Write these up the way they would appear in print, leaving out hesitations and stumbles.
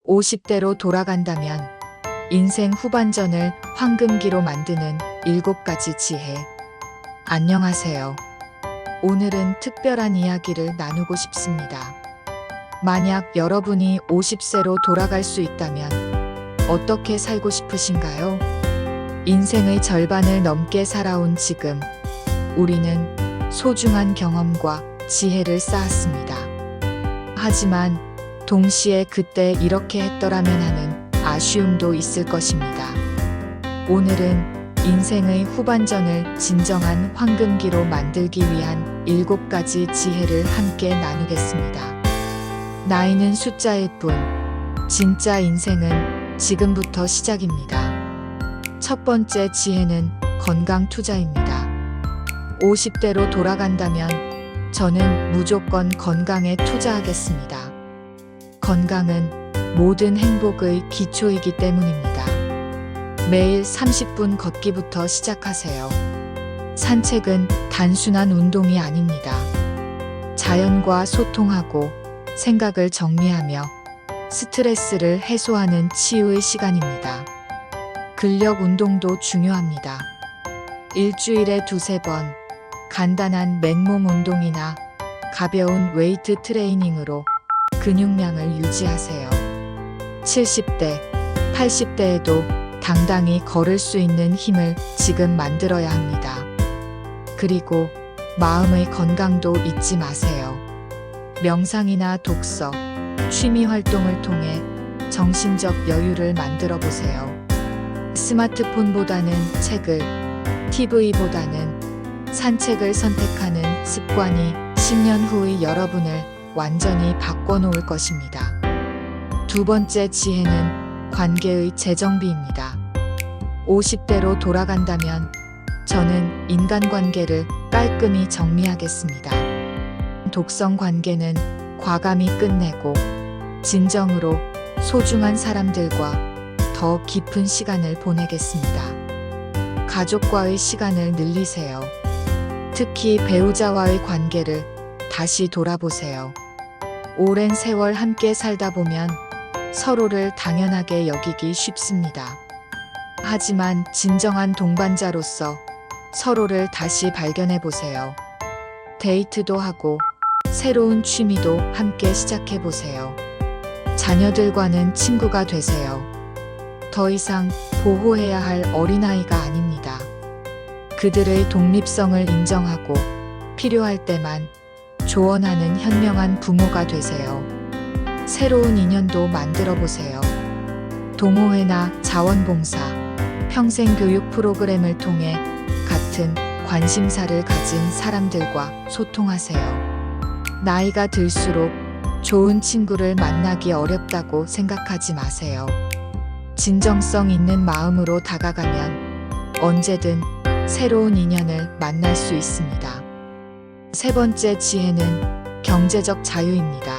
50대로 돌아간다면 인생 후반전을 황금기로 만드는 7가지 지혜. 안녕하세요. 오늘은 특별한 이야기를 나누고 싶습니다. 만약 여러분이 50세로 돌아갈 수 있다면 어떻게 살고 싶으신가요? 인생의 절반을 넘게 살아온 지금, 우리는 소중한 경험과 지혜를 쌓았습니다. 하지만 동시에 그때 이렇게 했더라면 하는 아쉬움도 있을 것입니다. 오늘은 인생의 후반전을 진정한 황금기로 만들기 위한 7가지 지혜를 함께 나누겠습니다. 나이는 숫자일 뿐, 진짜 인생은 지금부터 시작입니다. 첫 번째 지혜는 건강 투자입니다. 50대로 돌아간다면 저는 무조건 건강에 투자하겠습니다. 건강은 모든 행복의 기초이기 때문입니다. 매일 30분 걷기부터 시작하세요. 산책은 단순한 운동이 아닙니다. 자연과 소통하고 생각을 정리하며 스트레스를 해소하는 치유의 시간입니다. 근력 운동도 중요합니다. 일주일에 2-3번 간단한 맨몸 운동이나 가벼운 웨이트 트레이닝으로 근육량을 유지하세요. 70대, 80대에도 당당히 걸을 수 있는 힘을 지금 만들어야 합니다. 그리고 마음의 건강도 잊지 마세요. 명상이나 독서, 취미 활동을 통해 정신적 여유를 만들어 보세요. 스마트폰보다는 책을, TV보다는 산책을 선택하는 습관이 10년 후의 여러분을 완전히 바꿔놓을 것입니다. 두 번째 지혜는 관계의 재정비입니다. 50대로 돌아간다면 저는 인간관계를 깔끔히 정리하겠습니다. 독성 관계는 과감히 끝내고 진정으로 소중한 사람들과 더 깊은 시간을 보내겠습니다. 가족과의 시간을 늘리세요. 특히 배우자와의 관계를 다시 돌아보세요. 오랜 세월 함께 살다 보면 서로를 당연하게 여기기 쉽습니다. 하지만 진정한 동반자로서 서로를 다시 발견해 보세요. 데이트도 하고 새로운 취미도 함께 시작해 보세요. 자녀들과는 친구가 되세요. 더 이상 보호해야 할 어린아이가 아닙니다. 그들의 독립성을 인정하고 필요할 때만 조언하는 현명한 부모가 되세요. 새로운 인연도 만들어 보세요. 동호회나 자원봉사, 평생교육 프로그램을 통해 같은 관심사를 가진 사람들과 소통하세요. 나이가 들수록 좋은 친구를 만나기 어렵다고 생각하지 마세요. 진정성 있는 마음으로 다가가면 언제든 새로운 인연을 만날 수 있습니다. 세 번째 지혜는 경제적 자유입니다.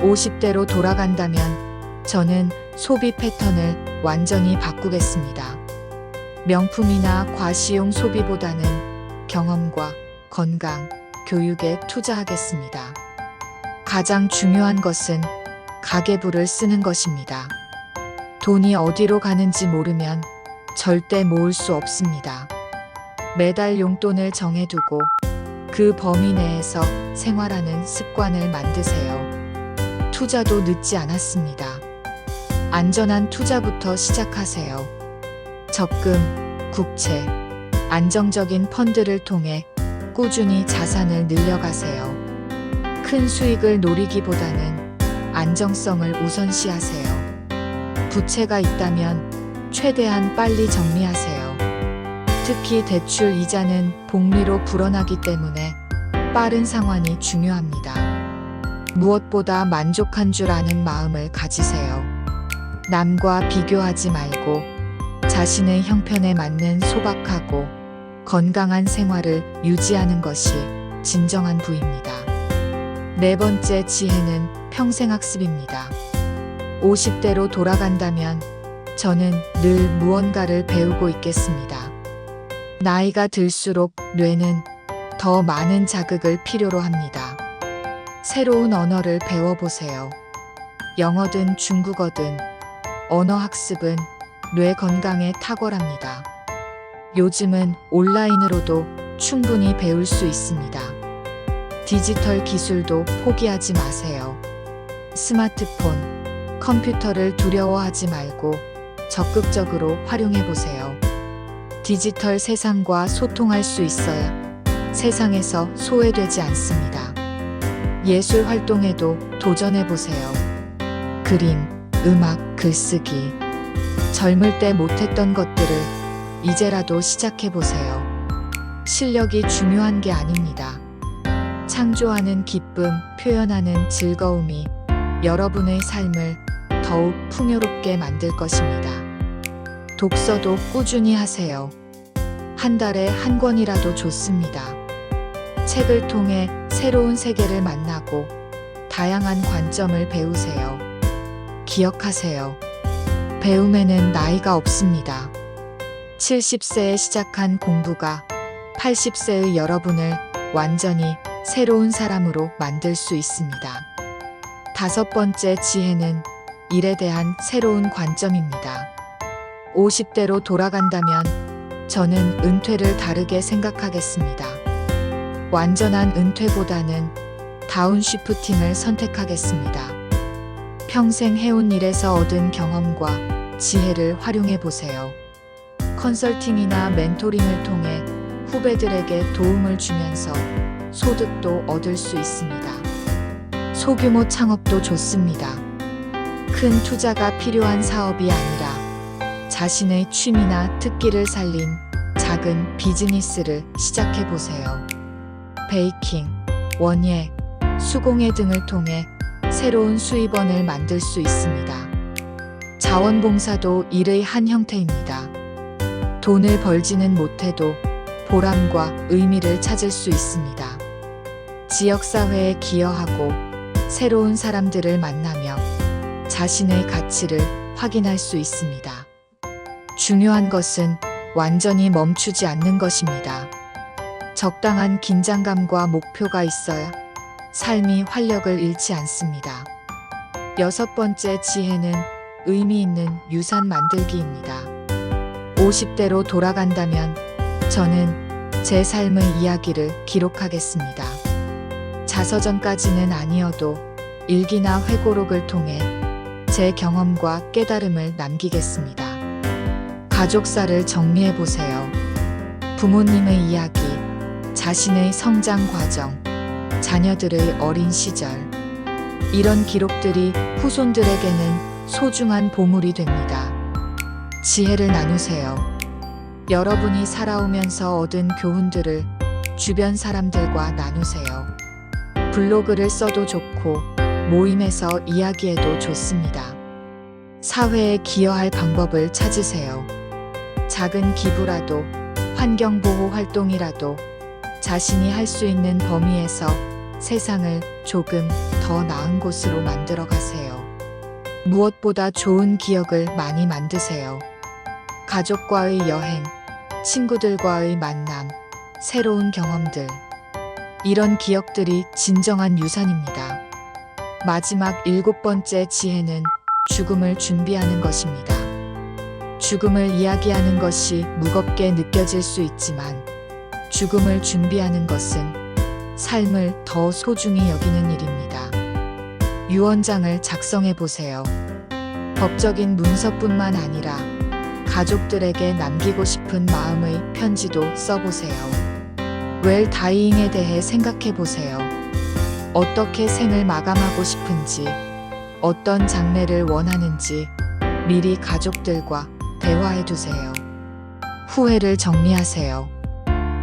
50대로 돌아간다면 저는 소비 패턴을 완전히 바꾸겠습니다. 명품이나 과시용 소비보다는 경험과 건강, 교육에 투자하겠습니다. 가장 중요한 것은 가계부를 쓰는 것입니다. 돈이 어디로 가는지 모르면 절대 모을 수 없습니다. 매달 용돈을 정해두고 그 범위 내에서 생활하는 습관을 만드세요. 투자도 늦지 않았습니다. 안전한 투자부터 시작하세요. 적금, 국채, 안정적인 펀드를 통해 꾸준히 자산을 늘려가세요. 큰 수익을 노리기보다는 안정성을 우선시하세요. 부채가 있다면 최대한 빨리 정리하세요. 특히 대출 이자는 복리로 불어나기 때문에 빠른 상환이 중요합니다. 무엇보다 만족한 줄 아는 마음을 가지세요. 남과 비교하지 말고 자신의 형편에 맞는 소박하고 건강한 생활을 유지하는 것이 진정한 부입니다. 네 번째 지혜는 평생학습입니다. 50대로 돌아간다면 저는 늘 무언가를 배우고 있겠습니다. 나이가 들수록 뇌는 더 많은 자극을 필요로 합니다. 새로운 언어를 배워보세요. 영어든 중국어든 언어 학습은 뇌 건강에 탁월합니다. 요즘은 온라인으로도 충분히 배울 수 있습니다. 디지털 기술도 포기하지 마세요. 스마트폰, 컴퓨터를 두려워하지 말고 적극적으로 활용해 보세요. 디지털 세상과 소통할 수 있어야 세상에서 소외되지 않습니다. 예술 활동에도 도전해 보세요. 그림, 음악, 글쓰기. 젊을 때 못했던 것들을 이제라도 시작해 보세요. 실력이 중요한 게 아닙니다. 창조하는 기쁨, 표현하는 즐거움이 여러분의 삶을 더욱 풍요롭게 만들 것입니다. 독서도 꾸준히 하세요. 한 달에 한 권이라도 좋습니다. 책을 통해 새로운 세계를 만나고 다양한 관점을 배우세요. 기억하세요. 배움에는 나이가 없습니다. 70세에 시작한 공부가 80세의 여러분을 완전히 새로운 사람으로 만들 수 있습니다. 다섯 번째 지혜는 일에 대한 새로운 관점입니다. 50대로 돌아간다면 저는 은퇴를 다르게 생각하겠습니다. 완전한 은퇴보다는 다운시프팅을 선택하겠습니다. 평생 해온 일에서 얻은 경험과 지혜를 활용해 보세요. 컨설팅이나 멘토링을 통해 후배들에게 도움을 주면서 소득도 얻을 수 있습니다. 소규모 창업도 좋습니다. 큰 투자가 필요한 사업이 아니라 자신의 취미나 특기를 살린 작은 비즈니스를 시작해 보세요. 베이킹, 원예, 수공예 등을 통해 새로운 수입원을 만들 수 있습니다. 자원봉사도 일의 한 형태입니다. 돈을 벌지는 못해도 보람과 의미를 찾을 수 있습니다. 지역사회에 기여하고 새로운 사람들을 만나며 자신의 가치를 확인할 수 있습니다. 중요한 것은 완전히 멈추지 않는 것입니다. 적당한 긴장감과 목표가 있어야 삶이 활력을 잃지 않습니다. 여섯 번째 지혜는 의미 있는 유산 만들기입니다. 50대로 돌아간다면 저는 제 삶의 이야기를 기록하겠습니다. 자서전까지는 아니어도 일기나 회고록을 통해 제 경험과 깨달음을 남기겠습니다. 가족사를 정리해 보세요. 부모님의 이야기, 자신의 성장 과정, 자녀들의 어린 시절. 이런 기록들이 후손들에게는 소중한 보물이 됩니다. 지혜를 나누세요. 여러분이 살아오면서 얻은 교훈들을 주변 사람들과 나누세요. 블로그를 써도 좋고 모임에서 이야기해도 좋습니다. 사회에 기여할 방법을 찾으세요. 작은 기부라도 환경보호 활동이라도 자신이 할 수 있는 범위에서 세상을 조금 더 나은 곳으로 만들어 가세요. 무엇보다 좋은 기억을 많이 만드세요. 가족과의 여행, 친구들과의 만남, 새로운 경험들. 이런 기억들이 진정한 유산입니다. 마지막 일곱 번째 지혜는 죽음을 준비하는 것입니다. 죽음을 이야기하는 것이 무겁게 느껴질 수 있지만 죽음을 준비하는 것은 삶을 더 소중히 여기는 일입니다. 유언장을 작성해 보세요. 법적인 문서뿐만 아니라 가족들에게 남기고 싶은 마음의 편지도 써보세요. 웰 다이잉에 대해 생각해 보세요. 어떻게 생을 마감하고 싶은지, 어떤 장례를 원하는지 미리 가족들과 대화해 두세요. 후회를 정리하세요.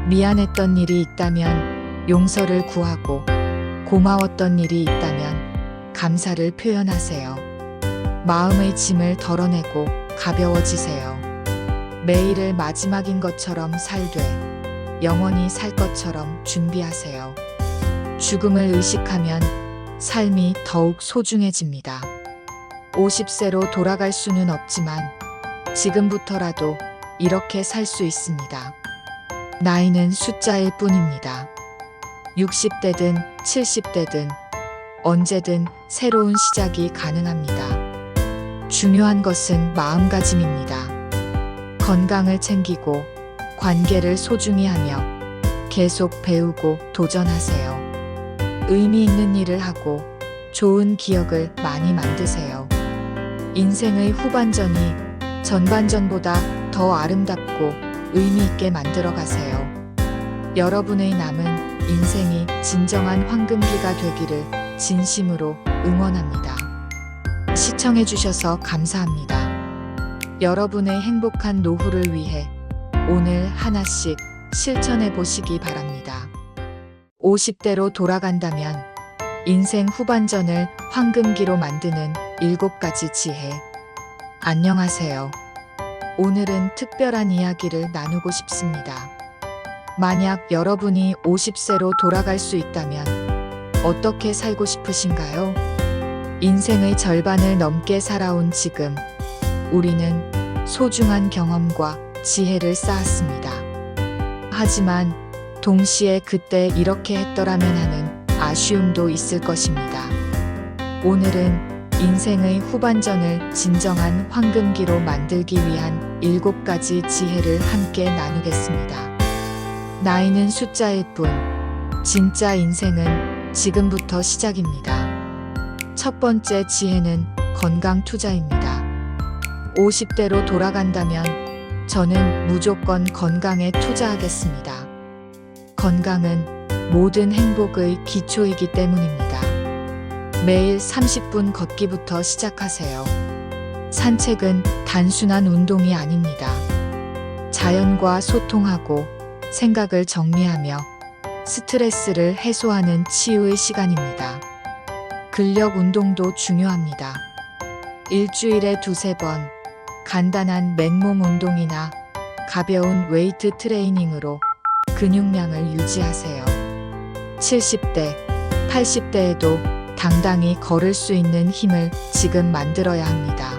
미안했던 일이 있다면 용서를 구하고 고마웠던 일이 있다면 감사를 표현하세요. 마음의 짐을 덜어내고 가벼워지세요. 매일을 마지막인 것처럼 살되 영원히 살 것처럼 준비하세요. 죽음을 의식하면 삶이 더욱 소중해집니다. 50세로 돌아갈 수는 없지만 지금부터라도 이렇게 살 수 있습니다. 나이는 숫자일 뿐입니다. 60대든 70대든 언제든 새로운 시작이 가능합니다. 중요한 것은 마음가짐입니다. 건강을 챙기고 관계를 소중히 하며 계속 배우고 도전하세요. 의미 있는 일을 하고 좋은 기억을 많이 만드세요. 인생의 후반전이 전반전보다 더 아름답고 의미 있게 만들어 가세요. 여러분의 남은 인생이 진정한 황금기가 되기를 진심으로 응원합니다. 시청해주셔서 감사합니다. 여러분의 행복한 노후를 위해 오늘 하나씩 실천해 보시기 바랍니다. 50대로 돌아간다면 인생 후반전을 황금기로 만드는 7가지 지혜. 안녕하세요. 오늘은 특별한 이야기를 나누고 싶습니다. 만약 여러분이 50세로 돌아갈 수 있다면 어떻게 살고 싶으신가요? 인생의 절반을 넘게 살아온 지금, 우리는 소중한 경험과 지혜를 쌓았습니다. 하지만 동시에 그때 이렇게 했더라면 하는 아쉬움도 있을 것입니다. 오늘은 인생의 후반전을 진정한 황금기로 만들기 위한 7가지 지혜를 함께 나누겠습니다. 나이는 숫자일 뿐, 진짜 인생은 지금부터 시작입니다. 첫 번째 지혜는 건강 투자입니다. 50대로 돌아간다면 저는 무조건 건강에 투자하겠습니다. 건강은 모든 행복의 기초이기 때문입니다. 매일 30분 걷기부터 시작하세요. 산책은 단순한 운동이 아닙니다. 자연과 소통하고 생각을 정리하며 스트레스를 해소하는 치유의 시간입니다. 근력 운동도 중요합니다. 일주일에 2-3번 간단한 맨몸 운동이나 가벼운 웨이트 트레이닝으로 근육량을 유지하세요. 70대, 80대에도 당당히 걸을 수 있는 힘을 지금 만들어야 합니다.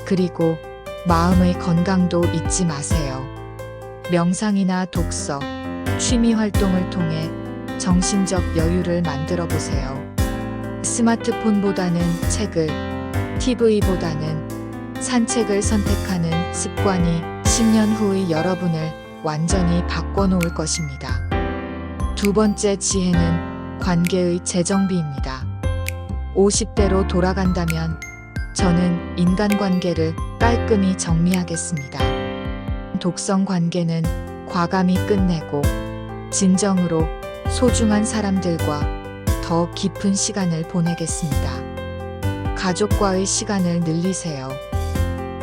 그리고 마음의 건강도 잊지 마세요. 명상이나 독서, 취미 활동을 통해 정신적 여유를 만들어 보세요. 스마트폰보다는 책을, TV보다는 산책을 선택하는 습관이 10년 후의 여러분을 완전히 바꿔놓을 것입니다. 두 번째 지혜는 관계의 재정비입니다. 50대로 돌아간다면 저는 인간관계를 깔끔히 정리하겠습니다. 독성 관계는 과감히 끝내고 진정으로 소중한 사람들과 더 깊은 시간을 보내겠습니다. 가족과의 시간을 늘리세요.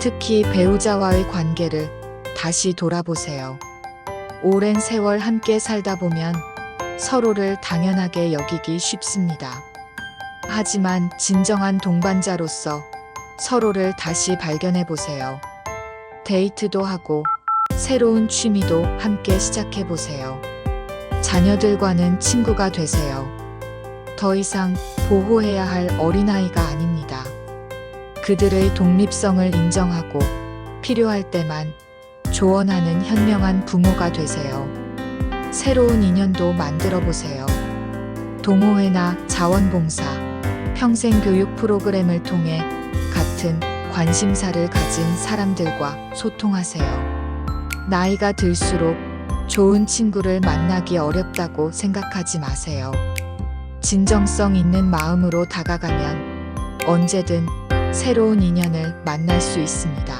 특히 배우자와의 관계를 다시 돌아보세요. 오랜 세월 함께 살다 보면 서로를 당연하게 여기기 쉽습니다. 하지만 진정한 동반자로서 서로를 다시 발견해 보세요. 데이트도 하고 새로운 취미도 함께 시작해 보세요. 자녀들과는 친구가 되세요. 더 이상 보호해야 할 어린아이가 아닙니다. 그들의 독립성을 인정하고 필요할 때만 조언하는 현명한 부모가 되세요. 새로운 인연도 만들어 보세요. 동호회나 자원봉사, 평생교육 프로그램을 통해 같은 관심사를 가진 사람들과 소통하세요. 나이가 들수록 좋은 친구를 만나기 어렵다고 생각하지 마세요. 진정성 있는 마음으로 다가가면 언제든 새로운 인연을 만날 수 있습니다.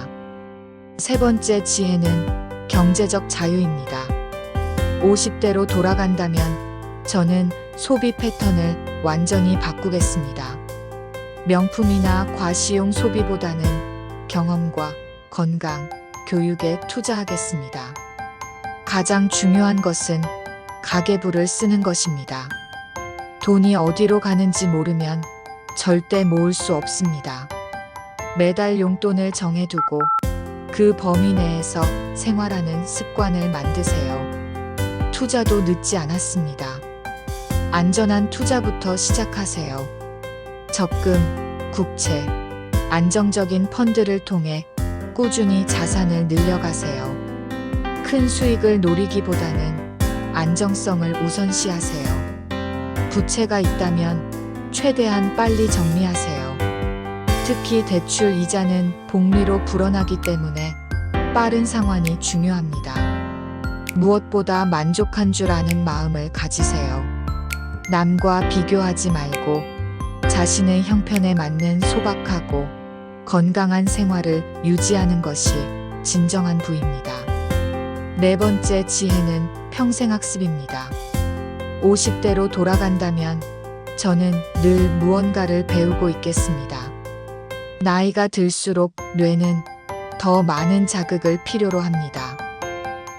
세 번째 지혜는 경제적 자유입니다. 50대로 돌아간다면 저는 소비 패턴을 완전히 바꾸겠습니다. 명품이나 과시용 소비보다는 경험과 건강, 교육에 투자하겠습니다. 가장 중요한 것은 가계부를 쓰는 것입니다. 돈이 어디로 가는지 모르면 절대 모을 수 없습니다. 매달 용돈을 정해두고 그 범위 내에서 생활하는 습관을 만드세요. 투자도 늦지 않았습니다. 안전한 투자부터 시작하세요. 적금, 국채, 안정적인 펀드를 통해 꾸준히 자산을 늘려가세요. 큰 수익을 노리기보다는 안정성을 우선시하세요. 부채가 있다면 최대한 빨리 정리하세요. 특히 대출 이자는 복리로 불어나기 때문에 빠른 상환이 중요합니다. 무엇보다 만족한 줄 아는 마음을 가지세요. 남과 비교하지 말고 자신의 형편에 맞는 소박하고 건강한 생활을 유지하는 것이 진정한 부입니다. 네 번째 지혜는 평생학습입니다. 50대로 돌아간다면 저는 늘 무언가를 배우고 있겠습니다. 나이가 들수록 뇌는 더 많은 자극을 필요로 합니다.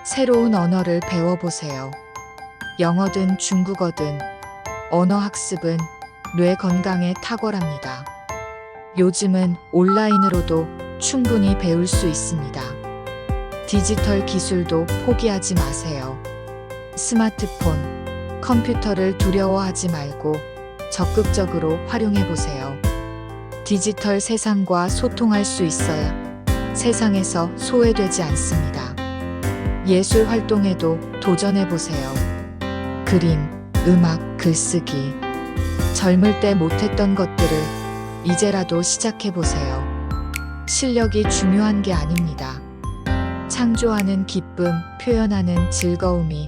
새로운 언어를 배워보세요. 영어든 중국어든 언어 학습은 뇌 건강에 탁월합니다. 요즘은 온라인으로도 충분히 배울 수 있습니다. 디지털 기술도 포기하지 마세요. 스마트폰, 컴퓨터를 두려워하지 말고 적극적으로 활용해 보세요. 디지털 세상과 소통할 수 있어야 세상에서 소외되지 않습니다. 예술 활동에도 도전해 보세요. 그림, 음악, 글쓰기. 젊을 때 못했던 것들을 이제라도 시작해 보세요. 실력이 중요한 게 아닙니다. 창조하는 기쁨, 표현하는 즐거움이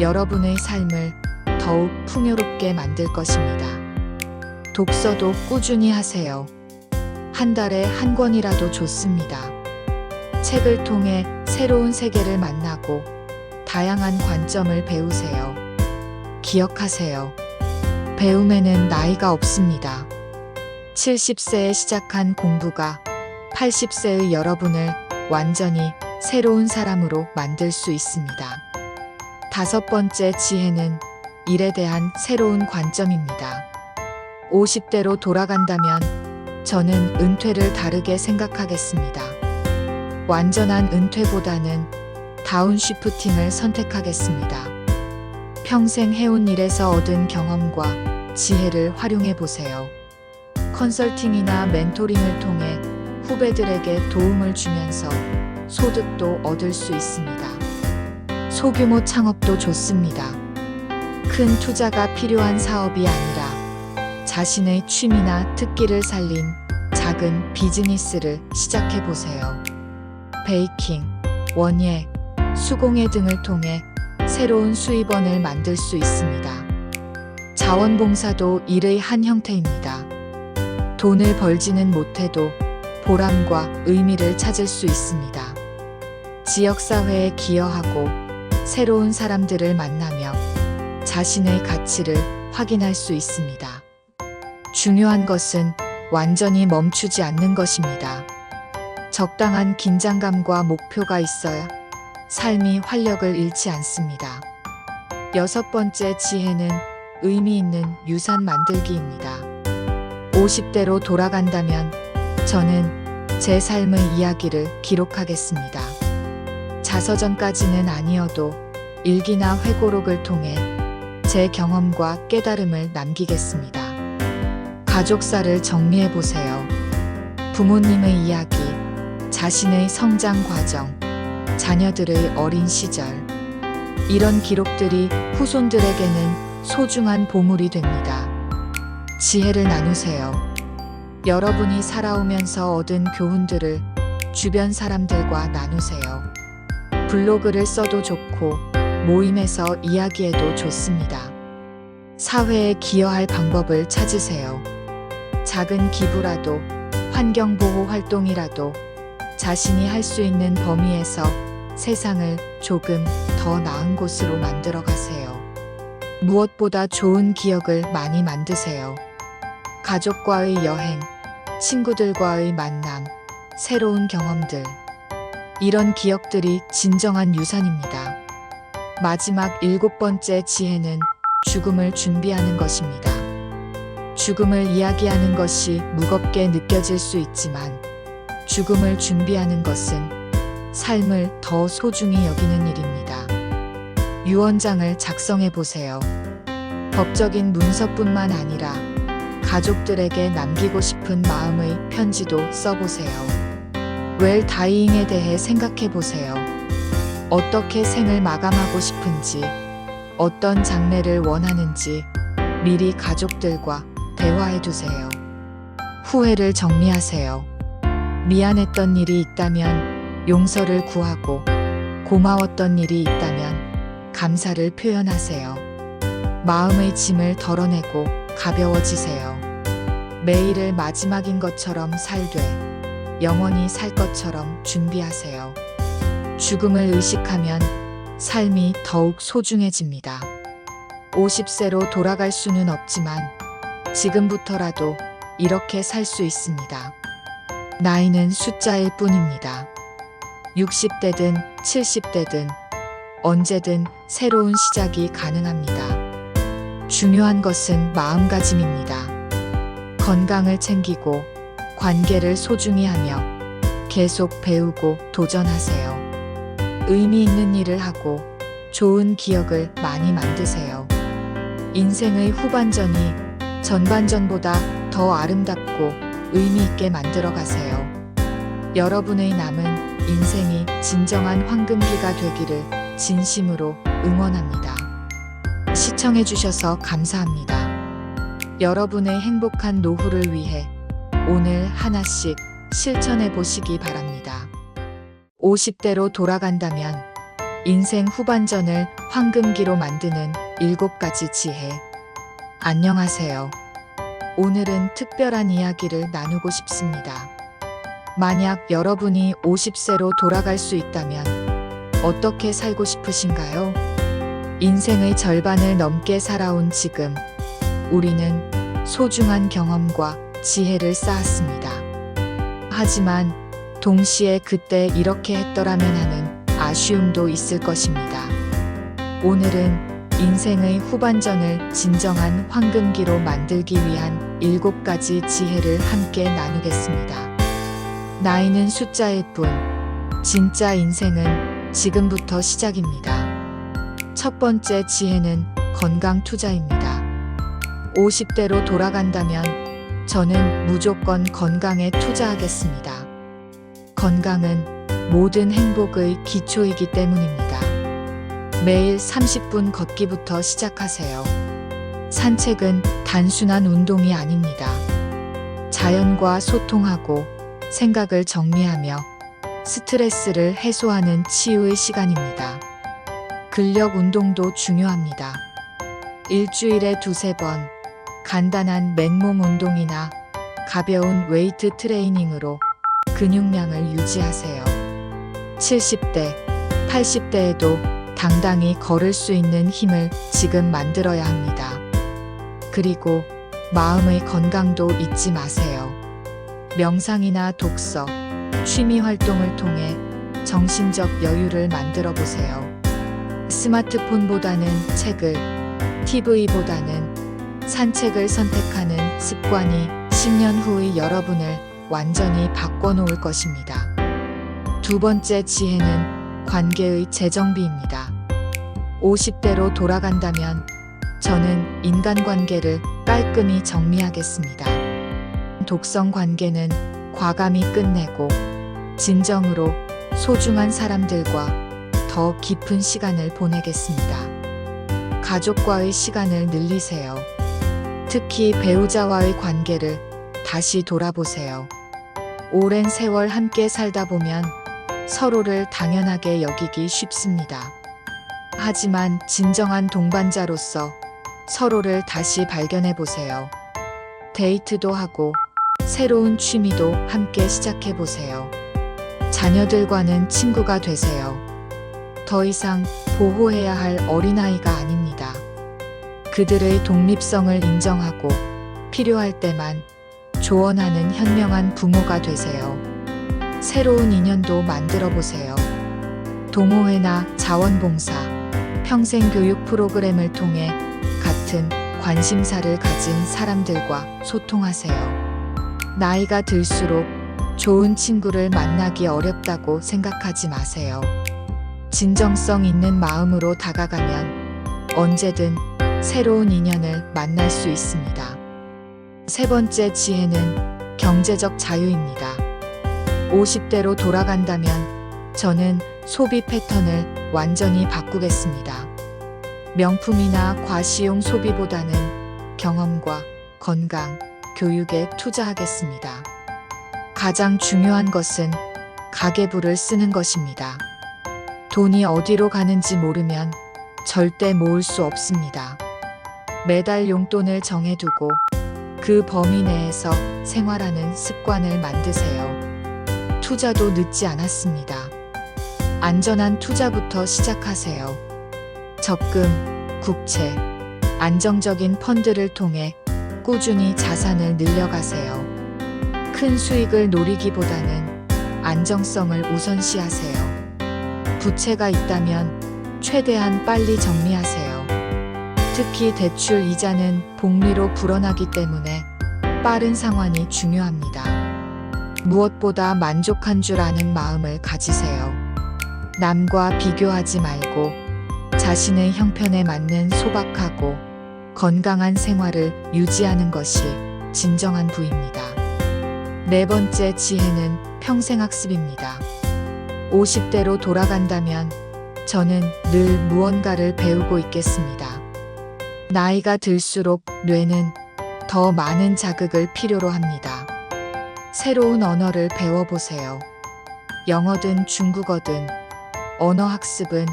여러분의 삶을 더욱 풍요롭게 만들 것입니다. 독서도 꾸준히 하세요. 한 달에 한 권이라도 좋습니다. 책을 통해 새로운 세계를 만나고 다양한 관점을 배우세요. 기억하세요. 배움에는 나이가 없습니다. 70세에 시작한 공부가 80세의 여러분을 완전히 새로운 사람으로 만들 수 있습니다. 다섯 번째 지혜는 일에 대한 새로운 관점입니다. 50대로 돌아간다면 저는 은퇴를 다르게 생각하겠습니다. 완전한 은퇴보다는 다운시프팅을 선택하겠습니다. 평생 해온 일에서 얻은 경험과 지혜를 활용해 보세요. 컨설팅이나 멘토링을 통해 후배들에게 도움을 주면서 소득도 얻을 수 있습니다. 소규모 창업도 좋습니다. 큰 투자가 필요한 사업이 아니라 자신의 취미나 특기를 살린 작은 비즈니스를 시작해 보세요. 베이킹, 원예, 수공예 등을 통해 새로운 수입원을 만들 수 있습니다. 자원봉사도 일의 한 형태입니다. 돈을 벌지는 못해도 보람과 의미를 찾을 수 있습니다. 지역사회에 기여하고 새로운 사람들을 만나며 자신의 가치를 확인할 수 있습니다. 중요한 것은 완전히 멈추지 않는 것입니다. 적당한 긴장감과 목표가 있어야 삶이 활력을 잃지 않습니다. 여섯 번째 지혜는 의미 있는 유산 만들기입니다. 50대로 돌아간다면 저는 제 삶의 이야기를 기록하겠습니다. 자서전까지는 아니어도 일기나 회고록을 통해 제 경험과 깨달음을 남기겠습니다. 가족사를 정리해 보세요. 부모님의 이야기, 자신의 성장 과정, 자녀들의 어린 시절. 이런 기록들이 후손들에게는 소중한 보물이 됩니다. 지혜를 나누세요. 여러분이 살아오면서 얻은 교훈들을 주변 사람들과 나누세요. 블로그를 써도 좋고 모임에서 이야기해도 좋습니다. 사회에 기여할 방법을 찾으세요. 작은 기부라도 환경보호 활동이라도 자신이 할 수 있는 범위에서 세상을 조금 더 나은 곳으로 만들어 가세요. 무엇보다 좋은 기억을 많이 만드세요. 가족과의 여행, 친구들과의 만남, 새로운 경험들. 이런 기억들이 진정한 유산입니다. 마지막 일곱 번째 지혜는 죽음을 준비하는 것입니다. 죽음을 이야기하는 것이 무겁게 느껴질 수 있지만 죽음을 준비하는 것은 삶을 더 소중히 여기는 일입니다. 유언장을 작성해 보세요. 법적인 문서뿐만 아니라 가족들에게 남기고 싶은 마음의 편지도 써보세요. 웰 다이잉에 대해 생각해 보세요. 어떻게 생을 마감하고 싶은지, 어떤 장례를 원하는지 미리 가족들과 대화해 두세요. 후회를 정리하세요. 미안했던 일이 있다면 용서를 구하고, 고마웠던 일이 있다면 감사를 표현하세요. 마음의 짐을 덜어내고 가벼워지세요. 매일을 마지막인 것처럼 살되 영원히 살 것처럼 준비하세요. 죽음을 의식하면 삶이 더욱 소중해집니다. 50세로 돌아갈 수는 없지만 지금부터라도 이렇게 살 수 있습니다. 나이는 숫자일 뿐입니다. 60대든 70대든 언제든 새로운 시작이 가능합니다. 중요한 것은 마음가짐입니다. 건강을 챙기고 관계를 소중히 하며 계속 배우고 도전하세요. 의미 있는 일을 하고 좋은 기억을 많이 만드세요. 인생의 후반전이 전반전보다 더 아름답고 의미 있게 만들어 가세요. 여러분의 남은 인생이 진정한 황금기가 되기를 진심으로 응원합니다. 시청해 주셔서 감사합니다. 여러분의 행복한 노후를 위해 오늘 하나씩 실천해 보시기 바랍니다. 50대로 돌아간다면 인생 후반전을 황금기로 만드는 7가지 지혜. 안녕하세요. 오늘은 특별한 이야기를 나누고 싶습니다. 만약 여러분이 50세로 돌아갈 수 있다면 어떻게 살고 싶으신가요? 인생의 절반을 넘게 살아온 지금, 우리는 소중한 경험과 지혜를 쌓았습니다. 하지만 동시에 그때 이렇게 했더라면 하는 아쉬움도 있을 것입니다. 오늘은 인생의 후반전을 진정한 황금기로 만들기 위한 7가지 지혜를 함께 나누겠습니다. 나이는 숫자일 뿐, 진짜 인생은 지금부터 시작입니다. 첫 번째 지혜는 건강 투자입니다. 50대로 돌아간다면 저는 무조건 건강에 투자하겠습니다. 건강은 모든 행복의 기초이기 때문입니다. 매일 30분 걷기부터 시작하세요. 산책은 단순한 운동이 아닙니다. 자연과 소통하고 생각을 정리하며 스트레스를 해소하는 치유의 시간입니다. 근력 운동도 중요합니다. 일주일에 2-3번 간단한 맨몸 운동이나 가벼운 웨이트 트레이닝으로 근육량을 유지하세요. 70대, 80대에도 당당히 걸을 수 있는 힘을 지금 만들어야 합니다. 그리고 마음의 건강도 잊지 마세요. 명상이나 독서, 취미 활동을 통해 정신적 여유를 만들어 보세요. 스마트폰보다는 책을, TV보다는 산책을 선택하는 습관이 10년 후의 여러분을 완전히 바꿔놓을 것입니다. 두 번째 지혜는 관계의 재정비입니다. 50대로 돌아간다면 저는 인간관계를 깔끔히 정리하겠습니다. 독성 관계는 과감히 끝내고 진정으로 소중한 사람들과 더 깊은 시간을 보내겠습니다. 가족과의 시간을 늘리세요. 특히 배우자와의 관계를 다시 돌아보세요. 오랜 세월 함께 살다 보면 서로를 당연하게 여기기 쉽습니다. 하지만 진정한 동반자로서 서로를 다시 발견해 보세요. 데이트도 하고 새로운 취미도 함께 시작해 보세요. 자녀들과는 친구가 되세요. 더 이상 보호해야 할 어린아이가 아닙니다. 그들의 독립성을 인정하고 필요할 때만 조언하는 현명한 부모가 되세요. 새로운 인연도 만들어 보세요. 동호회나 자원봉사, 평생교육 프로그램을 통해 같은 관심사를 가진 사람들과 소통하세요. 나이가 들수록 좋은 친구를 만나기 어렵다고 생각하지 마세요. 진정성 있는 마음으로 다가가면 언제든 새로운 인연을 만날 수 있습니다. 세 번째 지혜는 경제적 자유입니다. 50대로 돌아간다면 저는 소비 패턴을 완전히 바꾸겠습니다. 명품이나 과시용 소비보다는 경험과 건강, 교육에 투자하겠습니다. 가장 중요한 것은 가계부를 쓰는 것입니다. 돈이 어디로 가는지 모르면 절대 모을 수 없습니다. 매달 용돈을 정해두고 그 범위 내에서 생활하는 습관을 만드세요. 투자도 늦지 않았습니다. 안전한 투자부터 시작하세요. 적금, 국채, 안정적인 펀드를 통해 꾸준히 자산을 늘려가세요. 큰 수익을 노리기보다는 안정성을 우선시하세요. 부채가 있다면 최대한 빨리 정리하세요. 특히 대출 이자는 복리로 불어나기 때문에 빠른 상환이 중요합니다. 무엇보다 만족한 줄 아는 마음을 가지세요. 남과 비교하지 말고 자신의 형편에 맞는 소박하고 건강한 생활을 유지하는 것이 진정한 부입니다. 네 번째 지혜는 평생학습입니다. 50대로 돌아간다면 저는 늘 무언가를 배우고 있겠습니다. 나이가 들수록 뇌는 더 많은 자극을 필요로 합니다. 새로운 언어를 배워보세요. 영어든 중국어든 언어 학습은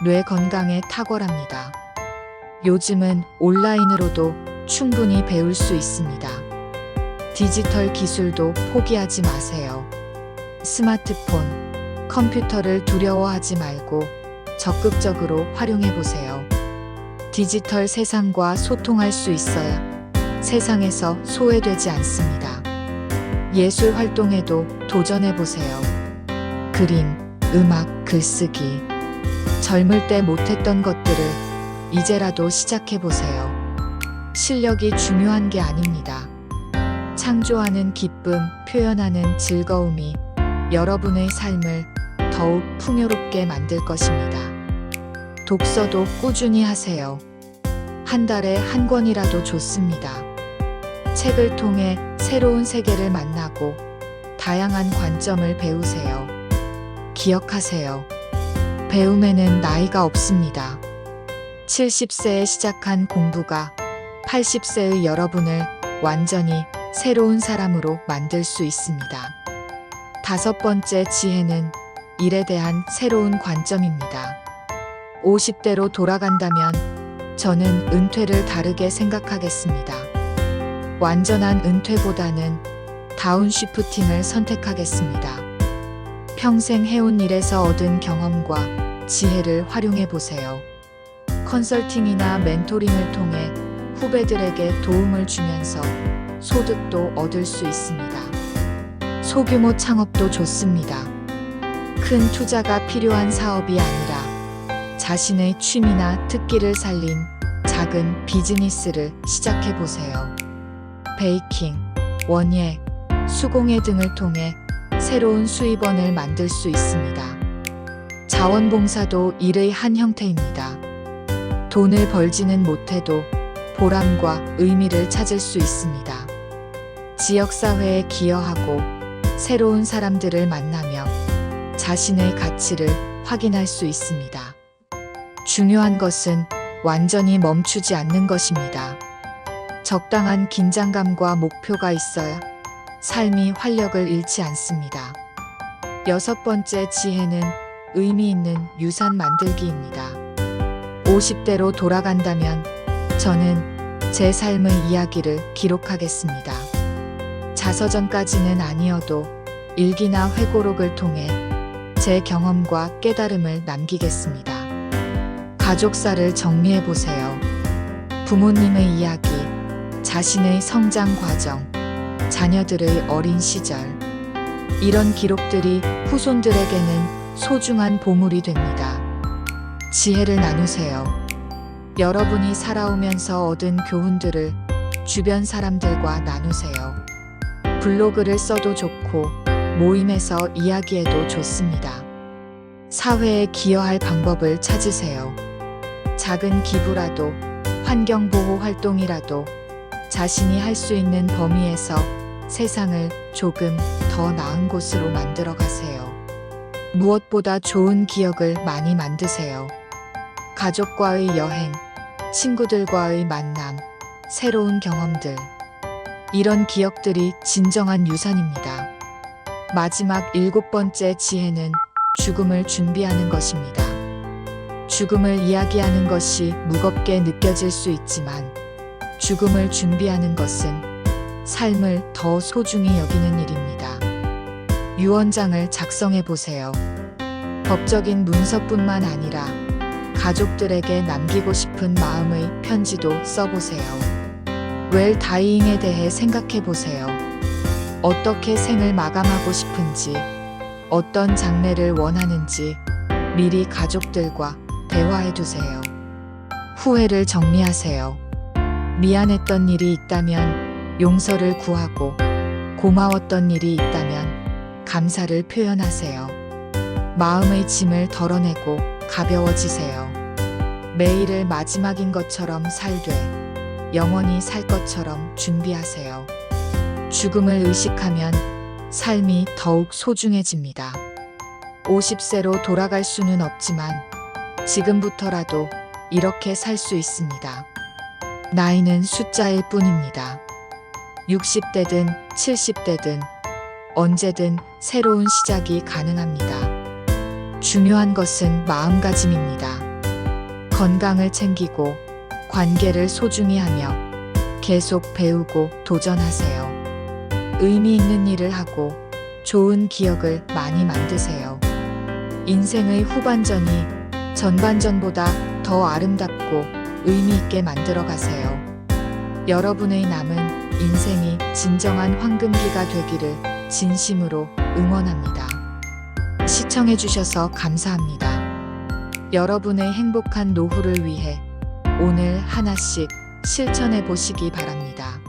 뇌 건강에 탁월합니다. 요즘은 온라인으로도 충분히 배울 수 있습니다. 디지털 기술도 포기하지 마세요. 스마트폰, 컴퓨터를 두려워하지 말고 적극적으로 활용해 보세요. 디지털 세상과 소통할 수 있어야 세상에서 소외되지 않습니다. 예술 활동에도 도전해 보세요. 그림, 음악, 글쓰기. 젊을 때 못했던 것들을 이제라도 시작해 보세요. 실력이 중요한 게 아닙니다. 창조하는 기쁨, 표현하는 즐거움이 여러분의 삶을 더욱 풍요롭게 만들 것입니다. 독서도 꾸준히 하세요. 한 달에 한 권이라도 좋습니다. 책을 통해 새로운 세계를 만나고 다양한 관점을 배우세요. 기억하세요. 배움에는 나이가 없습니다. 70세에 시작한 공부가 80세의 여러분을 완전히 새로운 사람으로 만들 수 있습니다. 다섯 번째 지혜는 일에 대한 새로운 관점입니다. 50대로 돌아간다면 저는 은퇴를 다르게 생각하겠습니다. 완전한 은퇴보다는 다운시프팅을 선택하겠습니다. 평생 해온 일에서 얻은 경험과 지혜를 활용해 보세요. 컨설팅이나 멘토링을 통해 후배들에게 도움을 주면서 소득도 얻을 수 있습니다. 소규모 창업도 좋습니다. 큰 투자가 필요한 사업이 아니라 자신의 취미나 특기를 살린 작은 비즈니스를 시작해 보세요. 베이킹, 원예, 수공예 등을 통해 새로운 수입원을 만들 수 있습니다. 자원봉사도 일의 한 형태입니다. 돈을 벌지는 못해도 보람과 의미를 찾을 수 있습니다. 지역사회에 기여하고 새로운 사람들을 만나며 자신의 가치를 확인할 수 있습니다. 중요한 것은 완전히 멈추지 않는 것입니다. 적당한 긴장감과 목표가 있어야 삶이 활력을 잃지 않습니다. 여섯 번째 지혜는 의미 있는 유산 만들기입니다. 50대로 돌아간다면 저는 제 삶의 이야기를 기록하겠습니다. 자서전까지는 아니어도 일기나 회고록을 통해 제 경험과 깨달음을 남기겠습니다. 가족사를 정리해 보세요. 부모님의 이야기, 자신의 성장 과정, 자녀들의 어린 시절. 이런 기록들이 후손들에게는 소중한 보물이 됩니다. 지혜를 나누세요. 여러분이 살아오면서 얻은 교훈들을 주변 사람들과 나누세요. 블로그를 써도 좋고 모임에서 이야기해도 좋습니다. 사회에 기여할 방법을 찾으세요. 작은 기부라도 환경보호 활동이라도 자신이 할 수 있는 범위에서 세상을 조금 더 나은 곳으로 만들어 가세요. 무엇보다 좋은 기억을 많이 만드세요. 가족과의 여행, 친구들과의 만남, 새로운 경험들. 이런 기억들이 진정한 유산입니다. 마지막 7번째 지혜는 죽음을 준비하는 것입니다. 죽음을 이야기하는 것이 무겁게 느껴질 수 있지만 죽음을 준비하는 것은 삶을 더 소중히 여기는 일입니다. 유언장을 작성해 보세요. 법적인 문서뿐만 아니라 가족들에게 남기고 싶은 마음의 편지도 써보세요. 웰 다이잉에 대해 생각해 보세요. 어떻게 생을 마감하고 싶은지, 어떤 장례를 원하는지 미리 가족들과 대화해 두세요. 후회를 정리하세요. 미안했던 일이 있다면 용서를 구하고, 고마웠던 일이 있다면 감사를 표현하세요. 마음의 짐을 덜어내고 가벼워지세요. 매일을 마지막인 것처럼 살되 영원히 살 것처럼 준비하세요. 죽음을 의식하면 삶이 더욱 소중해집니다. 50세로 돌아갈 수는 없지만 지금부터라도 이렇게 살 수 있습니다. 나이는 숫자일 뿐입니다. 60대든 70대든 언제든 새로운 시작이 가능합니다. 중요한 것은 마음가짐입니다. 건강을 챙기고 관계를 소중히 하며 계속 배우고 도전하세요. 의미 있는 일을 하고 좋은 기억을 많이 만드세요. 인생의 후반전이 전반전보다 더 아름답고 의미 있게 만들어 가세요. 여러분의 남은 인생이 진정한 황금기가 되기를 진심으로 응원합니다. 시청해 주셔서 감사합니다. 여러분의 행복한 노후를 위해 오늘 하나씩 실천해 보시기 바랍니다.